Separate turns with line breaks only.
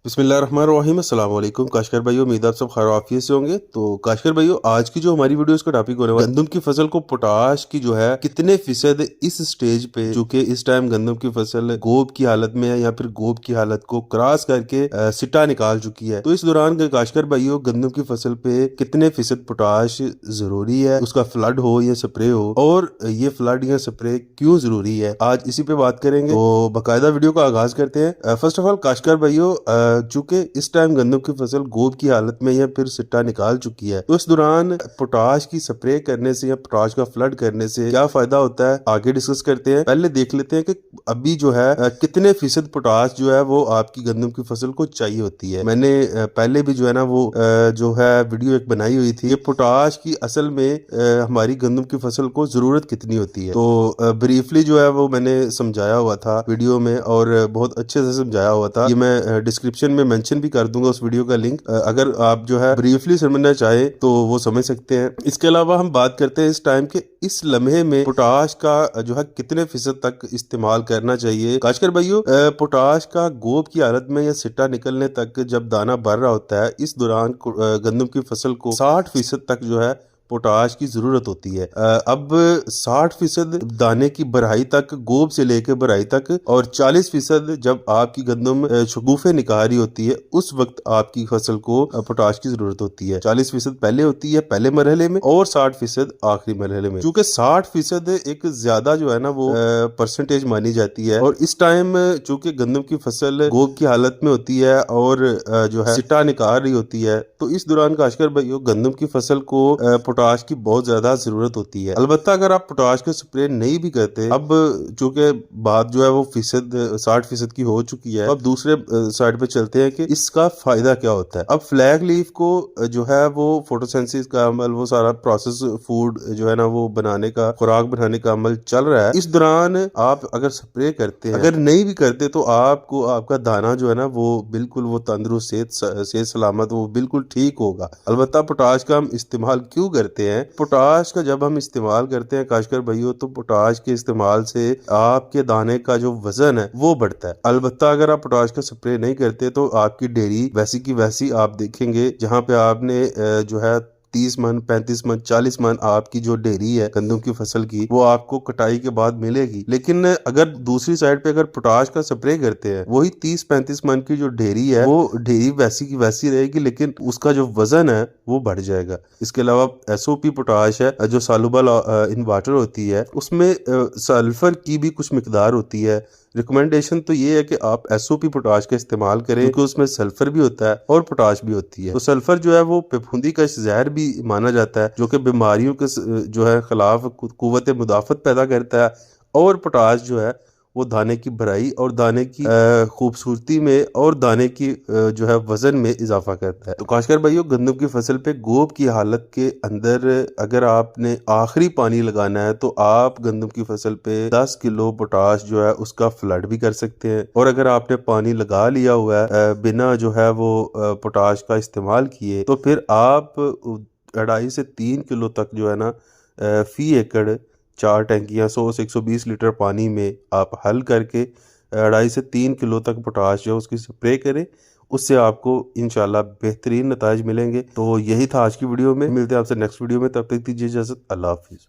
बिस्मिल्लाहिर्रहमानिर्रहीम। अस्सलाम वालेकुम काशकर भाइयों, उम्मीद आप सब खैर आफियत से होंगे। तो काशकर भाइयों, आज की जो हमारी वीडियो इसका टॉपिक होने वाला है, गंदम की फसल को पोटाश की जो है कितने फीसद इस स्टेज पे, चूंकि इस टाइम गंदम की फसल गोब की हालत में है या फिर गोब की हालत को क्रॉस करके सिट्टा निकाल चुकी है। तो इस दौरान काशकर भाइयों, गंदम की फसल पे कितने फीसद पोटाश जरूरी है, उसका फ्लड हो या स्प्रे हो, और ये फ्लड या स्प्रे क्यों जरूरी है, आज इसी पे बात करेंगे। तो बाकायदा वीडियो का आगाज करते हैं। फर्स्ट ऑफ ऑल काशकर भाइयों, चूंकि इस टाइम गंदम की फसल गोब की हालत में या फिर सिट्टा निकाल चुकी है, तो इस दौरान पोटाश की स्प्रे करने से या पोटाश का फ्लड करने से क्या फायदा होता है, आगे डिस्कस करते हैं। पहले देख लेते हैं कि अभी जो है कितने फीसद पोटाश जो है वो आपकी गंदम की फसल को चाहिए होती है। मैंने पहले भी जो है ना वो जो है वीडियो एक बनाई हुई थी, पोटाश की असल में हमारी गंदम की फसल को जरूरत कितनी होती है। तो ब्रीफली जो है वो मैंने समझाया हुआ था वीडियो में, और बहुत अच्छे से समझाया हुआ था। ये मैं डिस्क्रिप्शन में मेंशन भी कर दूंगा उस वीडियो का लिंक, अगर आप जो है ब्रीफली समझना चाहे तो वो समझ सकते हैं। इसके अलावा हम बात करते हैं इस टाइम के इस लम्हे में पोटाश का जो है कितने फीसद तक इस्तेमाल करना चाहिए। काशकर भाइयों, पोटाश का गोब की हालत में या सिट्टा निकलने तक जब दाना भर रहा होता है, इस दौरान गंदम की फसल को 60% तक जो है पोटाश की जरूरत होती है। अब 60% दाने की भराई तक, गोब से लेकर भराई तक, और 40% जब आपकी गंदम शगुफे निकाल रही होती है, उस वक्त आपकी फसल को पोटाश की जरूरत होती है। 40% पहले होती है पहले मरहले में, और 60% आखिरी मरहले में। चूंकि 60% एक ज्यादा जो है ना वो परसेंटेज मानी जाती है, और इस टाइम चूंकि गंदम की फसल गोब की हालत में होती है और जो है सिट्टा निकाल रही होती है, तो इस दौरान काशकर भाइयों गंदम की फसल को पोटाश की बहुत ज्यादा जरूरत होती है। अलबत्ता अगर आप पोटाश का स्प्रे नहीं भी करते, अब चूंकि बात जो है वो 60% की हो चुकी है, अब दूसरे साइड पे चलते हैं कि इसका फायदा क्या होता है। अब फ्लैग लीफ को जो है वो फोटोसिंथेसिस का अमल, वो सारा प्रोसेस फूड जो है ना वो बनाने का, खुराक बनाने का अमल चल रहा है। इस दौरान आप अगर स्प्रे करते हैं, अगर नहीं भी करते, तो आपको आपका दाना जो है ना वो बिल्कुल वो तंदुरुस्त, सेहत सलामत, वो बिल्कुल ठीक होगा। अलबत्ता पोटाश का हम इस्तेमाल क्यों करते हैं, पोटाश का जब हम इस्तेमाल करते हैं काशकर भाइयों, तो पोटाश के इस्तेमाल से आपके दाने का जो वजन है वो बढ़ता है। अलबत्ता अगर आप पोटाश का स्प्रे नहीं करते, तो आपकी डेयरी वैसी की वैसी आप देखेंगे, जहां पे आपने जो है 30 मन, 35 मन, 40 मन आपकी जो डेयरी है गंदम की फसल की, वो आपको कटाई के बाद मिलेगी। लेकिन अगर दूसरी साइड पे अगर पोटाश का स्प्रे करते हैं, वही 30-35 मन की जो डेयरी है, वो डेयरी वैसी की वैसी रहेगी, लेकिन उसका जो वजन है वो बढ़ जाएगा। इसके अलावा एसओपी पोटाश है जो सॉल्युबल इन वाटर होती है, उसमें सल्फर की भी कुछ मिकदार होती है। रिकमेंडेशन तो ये है कि आप एसओपी पोटाश का इस्तेमाल करें, क्योंकि उसमें सल्फर भी होता है और पोटाश भी होती है। तो सल्फर जो है वो फफूंदी का जहर भी माना जाता है, जो कि बीमारियों के जो है खिलाफ कुव्वत मुदाफत पैदा करता है। और पोटाश जो है वो दाने की भराई और दाने की खूबसूरती में और दाने की जो है वजन में इजाफा करता है। तो काशकर भाइयों, गंदम की फसल पे गोब की हालत के अंदर अगर आपने आखिरी पानी लगाना है, तो आप गंदम की फसल पे 10 किलो पोटाश जो है उसका फ्लड भी कर सकते हैं। और अगर आपने पानी लगा लिया हुआ है बिना जो है वो पोटाश का इस्तेमाल किए, तो फिर आप 2.5 से 3 किलो तक जो है ना फी एकड़ 4 टैंकियां 100 से 120 लीटर पानी में आप हल करके 2.5 से 3 किलो तक पोटाश जो उसकी स्प्रे करें। उससे आपको इंशाल्लाह बेहतरीन नताइज मिलेंगे। तो यही था आज की वीडियो में, मिलते हैं आपसे नेक्स्ट वीडियो में, तब तक दीजिए इजाजत। अल्लाह हाफिज।